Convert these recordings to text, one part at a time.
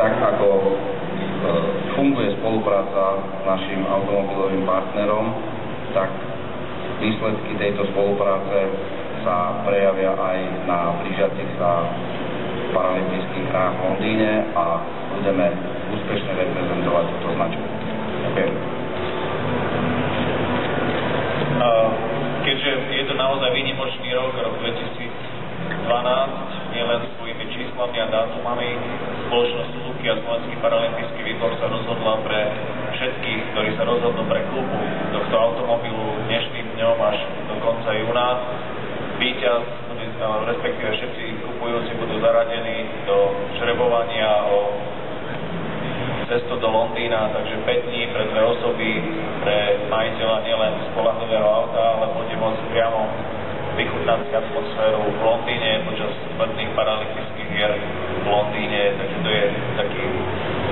tak ako funguje spolupráca s našim automobilovým partnerom, tak výsledky tejto spolupráce sa prejavia aj na blížiacich sa paralympijských hrách v Londýne a budeme úspešne reprezentovať túto značku. Ďakujem. Keďže je to naozaj výnimočný rok 2012, nielen svojimi číslami a dátumami, spoločnosť Suzuki a Slovenský paralympijský výbor sa rozhodla pre všetkých, ktorí sa rozhodnú pre kúpu tohto automobilu dnešným dňom až do konca júna. Víťaz, respektíve všetci kupujúci budú zaradení do žrebovania o cestu do Londýna, takže 5 dní pre 2 osoby, pre majiteľa nielen spoľahlivého auta, ale bude môcť priamo vychutnať si atmosféru v Londýne počas letných paralympijských hier v Londýne, takže to je taký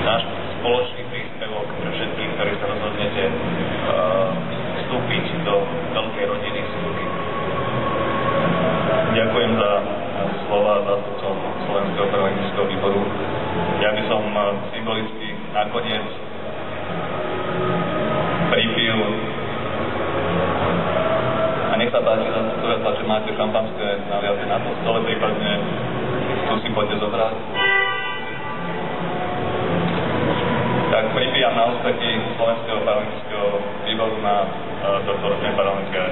náš spoločný príspevok pre všetkých, ktorí sa rozhodnete vstúpiť do veľkej rodiny Suzuki. Ďakujem za slova zástupcom Slovenského paralympijského výboru. Ja by som symbolicky nakoniec pripil a nech sa páči zastupcovia, že máte šampanské naliaté na to stole, prípadne tu si poďte zobrať. Tak pripijam na úspechy Slovenského paralympijského výboru na tohto ročnej paralympijské.